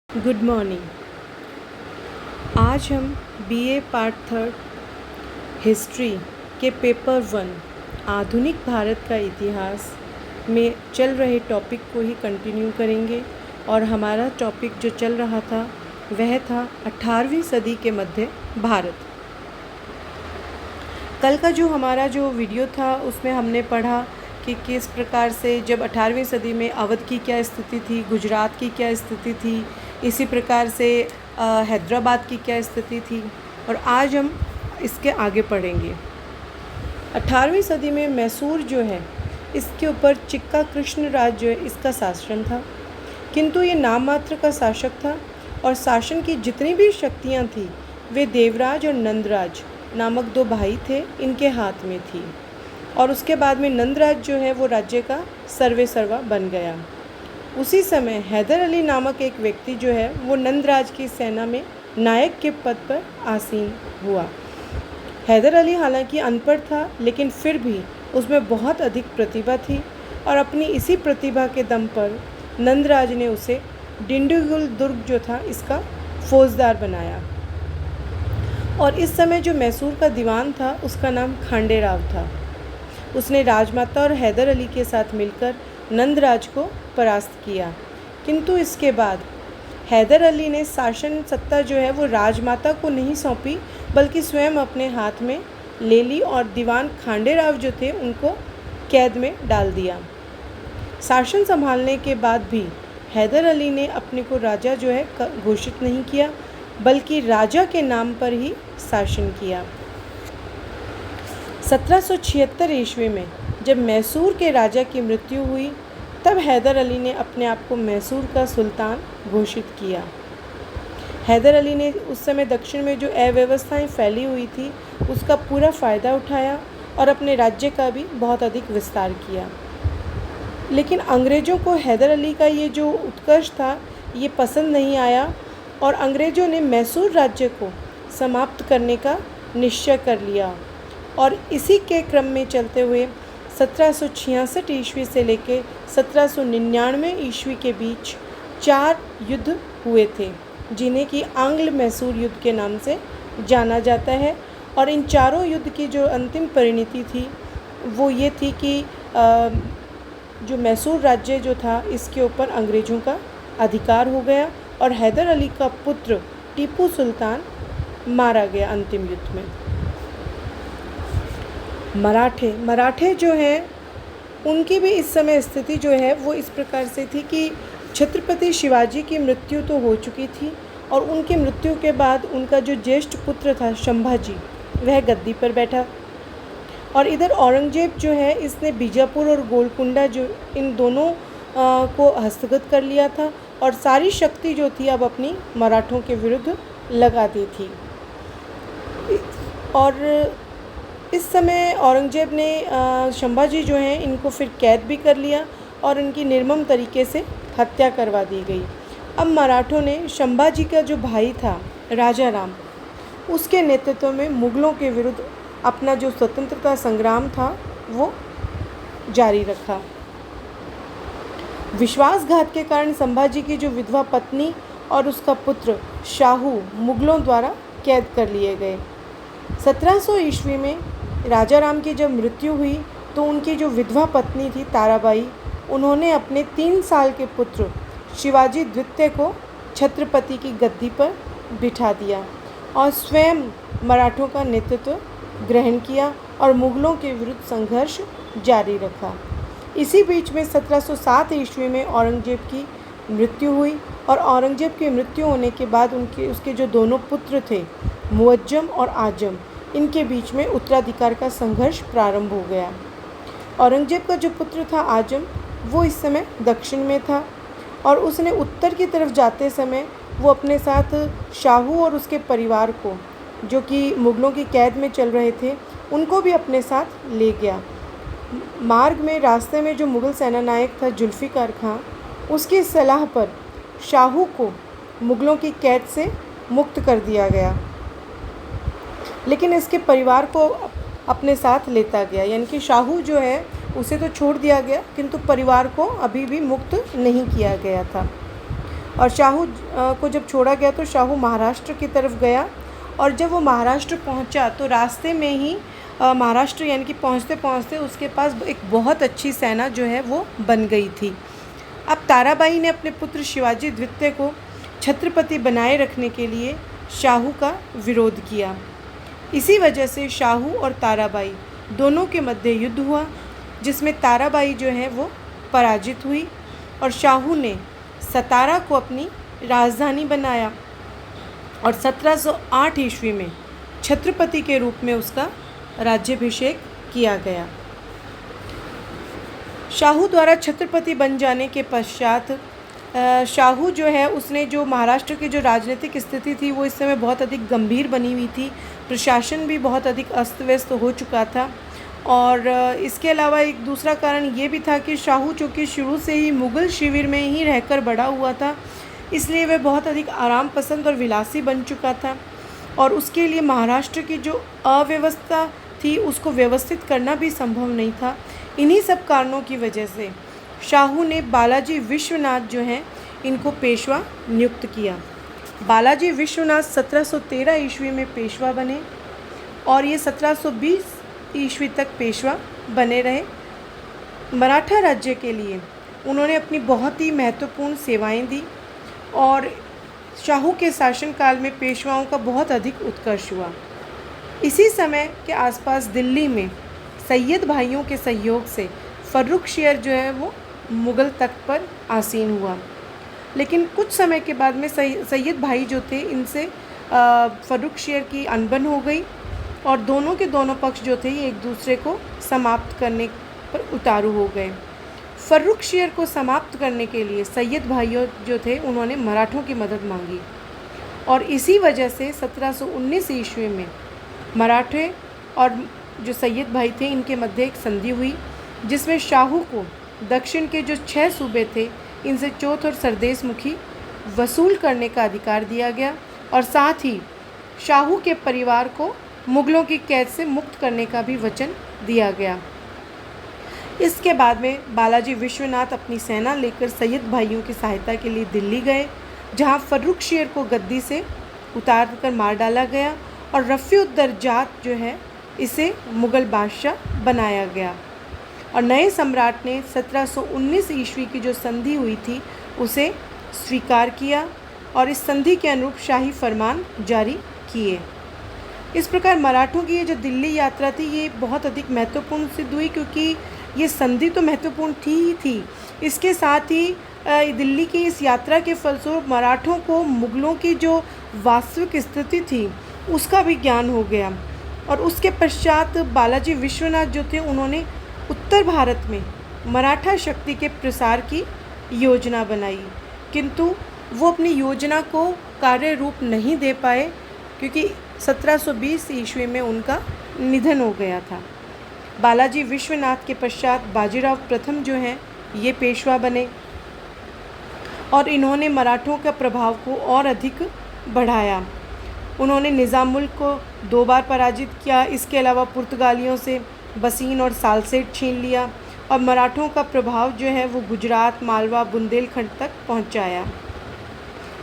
Good morning. आज हम BA part third history के पेपर 1 आधुनिक भारत का इतिहास में चल रहे टॉपिक को ही कंटिन्यू करेंगे। और हमारा टॉपिक जो चल रहा था वह था 18वीं सदी के मध्य भारत। कल का जो हमारा जो वीडियो था उसमें हमने पढ़ा कि किस प्रकार से जब 18वीं सदी में अवध की क्या स्थिति थी, गुजरात की क्या स्थिति थी, इसी प्रकार से हैदराबाद की क्या स्थिति थी। और आज हम इसके आगे पढ़ेंगे। 18वीं सदी में मैसूर जो है इसके ऊपर चिक्का कृष्ण राज जो है इसका शासन था, किंतु ये नाम मात्र का शासक था और शासन की जितनी भी शक्तियाँ थी वे देवराज और नंदराज नामक दो भाई थे, इनके हाथ में थी। और उसके बाद में नंदराज जो है वो राज्य का सर्वेसर्वा बन गया। उसी समय हैदर अली नामक एक व्यक्ति जो है वो नंदराज की सेना में नायक के पद पर आसीन हुआ। हैदर अली हालांकि अनपढ़ था, लेकिन फिर भी उसमें बहुत अधिक प्रतिभा थी और अपनी इसी प्रतिभा के दम पर नंदराज ने उसे डिंडीगुल दुर्ग जो था इसका फौजदार बनाया। और इस समय जो मैसूर का दीवान था उसका नाम खांडे राव था। उसने राजमाता और हैदर अली के साथ मिलकर नंदराज को परास्त किया, किंतु इसके बाद हैदर अली ने शासन सत्ता जो है वो राजमाता को नहीं सौंपी, बल्कि स्वयं अपने हाथ में ले ली और दीवान खांडे राव जो थे उनको कैद में डाल दिया। शासन संभालने के बाद भी हैदर अली ने अपने को राजा जो है घोषित नहीं किया, बल्कि राजा के नाम पर ही शासन किया। 1776 ईस्वी में जब मैसूर के राजा की मृत्यु हुई, तब हैदर अली ने अपने आप को मैसूर का सुल्तान घोषित किया। हैदर अली ने उस समय दक्षिण में जो अव्यवस्थाएं फैली हुई थी उसका पूरा फ़ायदा उठाया और अपने राज्य का भी बहुत अधिक विस्तार किया। लेकिन अंग्रेज़ों को हैदर अली का ये जो उत्कर्ष था ये पसंद नहीं आया और अंग्रेज़ों ने मैसूर राज्य को समाप्त करने का निश्चय कर लिया। और इसी के क्रम में चलते हुए 1766 ईस्वी से लेकर 1799 ईस्वी के बीच 4 युद्ध हुए थे, जिन्हें कि आंग्ल मैसूर युद्ध के नाम से जाना जाता है। और इन चारों युद्ध की जो अंतिम परिणति थी वो ये थी कि जो मैसूर राज्य जो था इसके ऊपर अंग्रेज़ों का अधिकार हो गया और हैदर अली का पुत्र टीपू सुल्तान मारा गया अंतिम युद्ध में। मराठे जो हैं उनकी भी इस समय स्थिति जो है वो इस प्रकार से थी कि छत्रपति शिवाजी की मृत्यु तो हो चुकी थी और उनकी मृत्यु के बाद उनका जो ज्येष्ठ पुत्र था संभाजी वह गद्दी पर बैठा। और इधर औरंगजेब जो है इसने बीजापुर और गोलकुंडा जो इन दोनों को हस्तगत कर लिया था और सारी शक्ति जो थी अब अपनी मराठों के विरुद्ध लगा दी थी। और इस समय औरंगजेब ने संभाजी जो हैं इनको फिर कैद भी कर लिया और इनकी निर्मम तरीके से हत्या करवा दी गई। अब मराठों ने संभाजी का जो भाई था राजा राम, उसके नेतृत्व में मुग़लों के विरुद्ध अपना जो स्वतंत्रता संग्राम था वो जारी रखा। विश्वासघात के कारण संभाजी की जो विधवा पत्नी और उसका पुत्र शाहू मुग़लों द्वारा कैद कर लिए गए। 1700 ईस्वी में राजा राम की जब मृत्यु हुई तो उनकी जो विधवा पत्नी थी ताराबाई, उन्होंने अपने 3 साल के पुत्र शिवाजी द्वितीय को छत्रपति की गद्दी पर बिठा दिया और स्वयं मराठों का नेतृत्व ग्रहण किया और मुग़लों के विरुद्ध संघर्ष जारी रखा। इसी बीच में 1707 ईस्वी में औरंगजेब की मृत्यु हुई और औरंगजेब की मृत्यु होने के बाद उसके जो दोनों पुत्र थे मुअज्जम और आजम, इनके बीच में उत्तराधिकार का संघर्ष प्रारंभ हो गया। औरंगजेब का जो पुत्र था आजम वो इस समय दक्षिण में था और उसने उत्तर की तरफ जाते समय वो अपने साथ शाहू और उसके परिवार को, जो कि मुग़लों की कैद में चल रहे थे, उनको भी अपने साथ ले गया। मार्ग में रास्ते में जो मुग़ल सेनानायक था जुल्फ़िकार खां, उसकी सलाह पर शाहू को मुग़लों की कैद से मुक्त कर दिया गया, लेकिन इसके परिवार को अपने साथ लेता गया। यानी कि शाहू जो है उसे तो छोड़ दिया गया, किंतु परिवार को अभी भी मुक्त नहीं किया गया था। और शाहू को जब छोड़ा गया तो शाहू महाराष्ट्र की तरफ गया, और जब वो महाराष्ट्र पहुंचा तो रास्ते में ही महाराष्ट्र यानी कि पहुंचते पहुंचते उसके पास एक बहुत अच्छी सेना जो है वो बन गई थी। अब ताराबाई ने अपने पुत्र शिवाजी द्वितीय को छत्रपति बनाए रखने के लिए शाहू का विरोध किया। इसी वजह से शाहू और ताराबाई दोनों के मध्य युद्ध हुआ, जिसमें ताराबाई जो है वो पराजित हुई और शाहू ने सतारा को अपनी राजधानी बनाया और 1708 ईस्वी में छत्रपति के रूप में उसका राज्याभिषेक किया गया। शाहू द्वारा छत्रपति बन जाने के पश्चात शाहू जो है उसने जो महाराष्ट्र की जो राजनीतिक स्थिति थी वो इस समय बहुत अधिक गंभीर बनी हुई थी, प्रशासन भी बहुत अधिक अस्त व्यस्त हो चुका था। और इसके अलावा एक दूसरा कारण ये भी था कि शाहू चूँकि शुरू से ही मुग़ल शिविर में ही रहकर बड़ा हुआ था, इसलिए वह बहुत अधिक आराम पसंद और विलासी बन चुका था, और उसके लिए महाराष्ट्र की जो अव्यवस्था थी उसको व्यवस्थित करना भी संभव नहीं था। इन्हीं सब कारणों की वजह से शाहू ने बालाजी विश्वनाथ जो हैं इनको पेशवा नियुक्त किया। बालाजी विश्वनाथ 1713 ईस्वी में पेशवा बने और ये 1720 ईस्वी तक पेशवा बने रहे। मराठा राज्य के लिए उन्होंने अपनी बहुत ही महत्वपूर्ण सेवाएं दी और शाहू के शासनकाल में पेशवाओं का बहुत अधिक उत्कर्ष हुआ। इसी समय के आसपास दिल्ली में सैयद भाइयों के सहयोग से फर्रुखशियर जो है वो मुग़ल तख्त पर आसीन हुआ, लेकिन कुछ समय के बाद में सैयद भाई जो थे इनसे फर्रुखशियर की अनबन हो गई और दोनों के दोनों पक्ष जो थे ये एक दूसरे को समाप्त करने पर उतारू हो गए। फर्रुखशियर को समाप्त करने के लिए सैयद भाइयों जो थे उन्होंने मराठों की मदद मांगी और इसी वजह से 1719 ईस्वी में मराठे और जो सैयद भाई थे इनके मध्य एक संधि हुई, जिसमें शाहू को दक्षिण के जो 6 सूबे थे इनसे चौथ और सरदेश मुखी वसूल करने का अधिकार दिया गया और साथ ही शाहू के परिवार को मुग़लों की कैद से मुक्त करने का भी वचन दिया गया। इसके बाद में बालाजी विश्वनाथ अपनी सेना लेकर सैयद भाइयों की सहायता के लिए दिल्ली गए, जहां फर्रुखशियर को गद्दी से उतार कर मार डाला गया और रफ़ी-उद-दरजात जो है इसे मुग़ल बादशाह बनाया गया और नए सम्राट ने 1719 ईस्वी की जो संधि हुई थी उसे स्वीकार किया और इस संधि के अनुरूप शाही फरमान जारी किए। इस प्रकार मराठों की ये जो दिल्ली यात्रा थी ये बहुत अधिक महत्वपूर्ण सिद्ध हुई, क्योंकि ये संधि तो महत्वपूर्ण थी, इसके साथ ही दिल्ली की इस यात्रा के फलस्वरूप मराठों को मुग़लों की जो वास्तविक स्थिति थी उसका भी ज्ञान हो गया। और उसके पश्चात बालाजी विश्वनाथ जो थे उन्होंने उत्तर भारत में मराठा शक्ति के प्रसार की योजना बनाई, किंतु वो अपनी योजना को कार्य रूप नहीं दे पाए क्योंकि 1720 ईस्वी में उनका निधन हो गया था। बालाजी विश्वनाथ के पश्चात बाजीराव प्रथम जो हैं ये पेशवा बने और इन्होंने मराठों का प्रभाव को और अधिक बढ़ाया। उन्होंने निज़ाम मुल्क को 2 बार पराजित किया, इसके अलावा पुर्तगालियों से बसीन और सालसेट छीन लिया और मराठों का प्रभाव जो है वो गुजरात, मालवा, बुंदेलखंड तक पहुंचाया।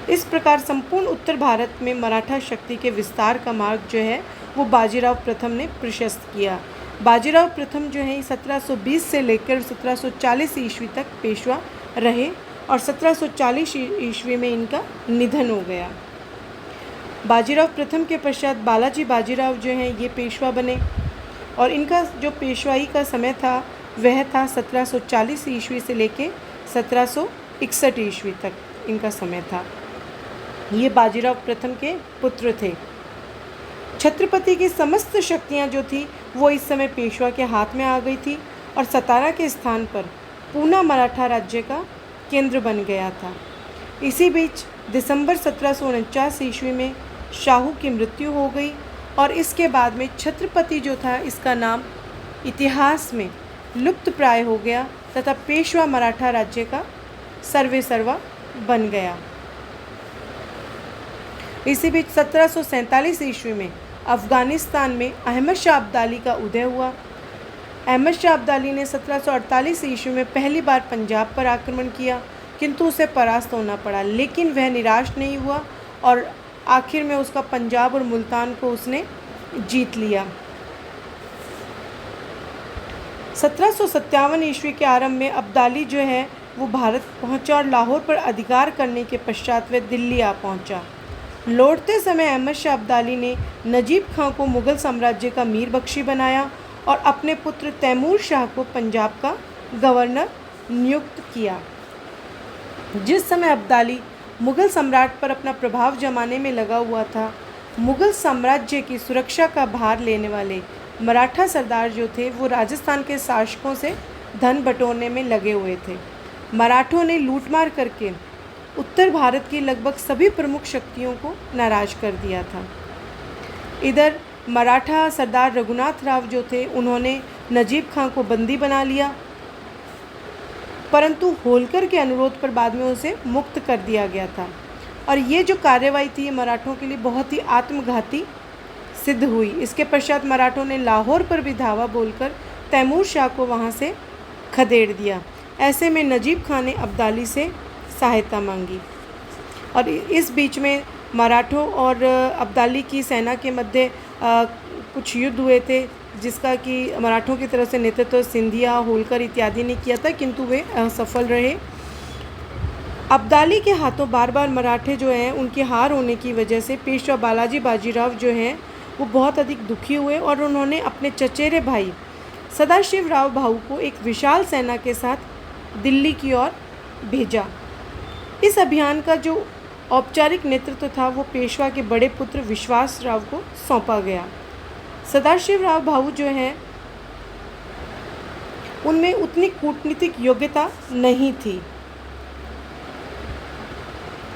इस प्रकार संपूर्ण उत्तर भारत में मराठा शक्ति के विस्तार का मार्ग जो है वो बाजीराव प्रथम ने प्रशस्त किया। बाजीराव प्रथम जो है 1720 से लेकर 1740 ईस्वी तक पेशवा रहे और 1740 ईस्वी में इनका निधन हो गया। बाजीराव प्रथम के पश्चात बालाजी बाजीराव जो हैं ये पेशवा बने और इनका जो पेशवाई का समय था वह था 1740 ईस्वी से लेकर 1761 ईस्वी तक इनका समय था। ये बाजीराव प्रथम के पुत्र थे। छत्रपति की समस्त शक्तियाँ जो थी वो इस समय पेशवा के हाथ में आ गई थी और सतारा के स्थान पर पूना मराठा राज्य का केंद्र बन गया था। इसी बीच दिसंबर 1749 ईस्वी में शाहू की मृत्यु हो गई और इसके बाद में छत्रपति जो था इसका नाम इतिहास में लुप्त प्राय हो गया तथा पेशवा मराठा राज्य का सर्वेसर्वा बन गया। इसी बीच 1747 ईस्वी में अफ़गानिस्तान में अहमद शाह अब्दाली का उदय हुआ। अहमद शाह अब्दाली ने 1748 ईस्वी में पहली बार पंजाब पर आक्रमण किया किंतु उसे परास्त होना पड़ा, लेकिन वह निराश नहीं हुआ और आखिर में उसका पंजाब और मुल्तान को उसने जीत लिया। 1757 ईस्वी के आरंभ में अब्दाली जो है वो भारत पहुंचा और लाहौर पर अधिकार करने के पश्चात वह दिल्ली आ पहुंचा। लौटते समय अहमद शाह अब्दाली ने नजीब खां को मुग़ल साम्राज्य का मीर बख्शी बनाया और अपने पुत्र तैमूर शाह को पंजाब का गवर्नर नियुक्त किया। जिस समय अब्दाली मुग़ल सम्राट पर अपना प्रभाव जमाने में लगा हुआ था, मुग़ल साम्राज्य की सुरक्षा का भार लेने वाले मराठा सरदार जो थे वो राजस्थान के शासकों से धन बटोरने में लगे हुए थे। मराठों ने लूटमार करके उत्तर भारत की लगभग सभी प्रमुख शक्तियों को नाराज कर दिया था। इधर मराठा सरदार रघुनाथ राव जो थे उन्होंने नजीब खां को बंदी बना लिया, परंतु होलकर के अनुरोध पर बाद में उसे मुक्त कर दिया गया था। और ये जो कार्रवाई थी मराठों के लिए बहुत ही आत्मघाती सिद्ध हुई। इसके पश्चात मराठों ने लाहौर पर भी धावा बोलकर तैमूर शाह को वहाँ से खदेड़ दिया। ऐसे में नजीब खां ने अब्दाली से सहायता मांगी और इस बीच में मराठों और अब्दाली की सेना के मध्य कुछ युद्ध हुए थे, जिसका कि मराठों की तरफ से नेतृत्व सिंधिया, होलकर इत्यादि ने किया था, किंतु वे असफल रहे। अब्दाली के हाथों बार बार मराठे जो हैं उनकी हार होने की वजह से पेशवा बालाजी बाजीराव जो हैं वो बहुत अधिक दुखी हुए और उन्होंने अपने चचेरे भाई सदाशिव राव भाऊ को एक विशाल सेना के साथ दिल्ली की ओर भेजा। इस अभियान का जो औपचारिक नेतृत्व था वो पेशवा के बड़े पुत्र विश्वास राव को सौंपा गया। सदाशिव राव भाऊ जो हैं उनमें उतनी कूटनीतिक योग्यता नहीं थी।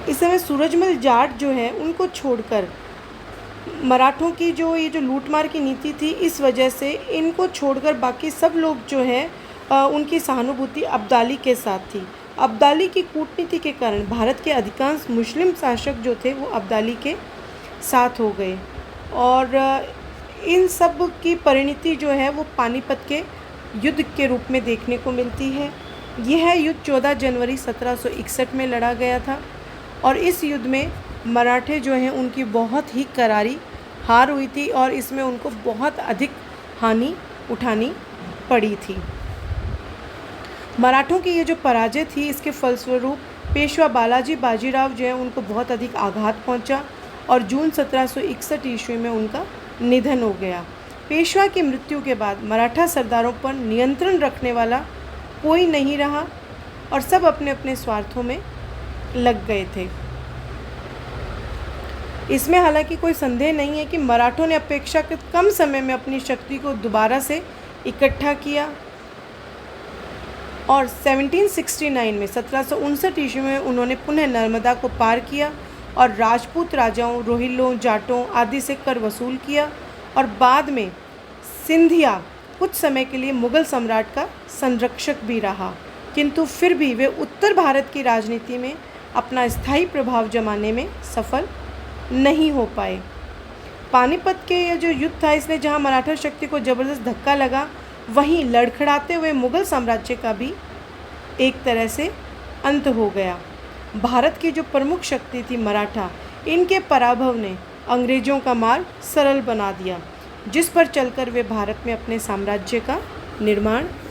इस समय सूरजमल जाट जो है उनको छोड़कर मराठों की जो ये जो लूटमार की नीति थी, इस वजह से इनको छोड़कर बाकी सब लोग जो है उनकी सहानुभूति अब्दाली के साथ थी। अब्दाली की कूटनीति के कारण भारत के अधिकांश मुस्लिम शासक जो थे वो अब्दाली के साथ हो गए और इन सब की परिणति जो है वो पानीपत के युद्ध के रूप में देखने को मिलती है। यह युद्ध 14 जनवरी 1761 में लड़ा गया था और इस युद्ध में मराठे जो हैं उनकी बहुत ही करारी हार हुई थी और इसमें उनको बहुत अधिक हानि उठानी पड़ी थी। मराठों की ये जो पराजय थी इसके फलस्वरूप पेशवा बालाजी बाजीराव जो है उनको बहुत अधिक आघात पहुंचा और जून 1761 ईस्वी में उनका निधन हो गया। पेशवा की मृत्यु के बाद मराठा सरदारों पर नियंत्रण रखने वाला कोई नहीं रहा और सब अपने अपने स्वार्थों में लग गए थे। इसमें हालांकि कोई संदेह नहीं है कि मराठों ने अपेक्षाकृत कम समय में अपनी शक्ति को दोबारा से इकट्ठा किया और 1769 में 1759 ईस्वी में उन्होंने पुनः नर्मदा को पार किया और राजपूत राजाओं, रोहिल्लों, जाटों आदि से कर वसूल किया और बाद में सिंधिया कुछ समय के लिए मुग़ल सम्राट का संरक्षक भी रहा, किंतु फिर भी वे उत्तर भारत की राजनीति में अपना स्थायी प्रभाव जमाने में सफल नहीं हो पाए। पानीपत के ये जो युद्ध था इसने जहां मराठा शक्ति को ज़बरदस्त धक्का लगा, वहीं लड़खड़ाते हुए मुग़ल साम्राज्य का भी एक तरह से अंत हो गया। भारत की जो प्रमुख शक्ति थी मराठा, इनके पराभव ने अंग्रेज़ों का मार्ग सरल बना दिया, जिस पर चलकर वे भारत में अपने साम्राज्य का निर्माण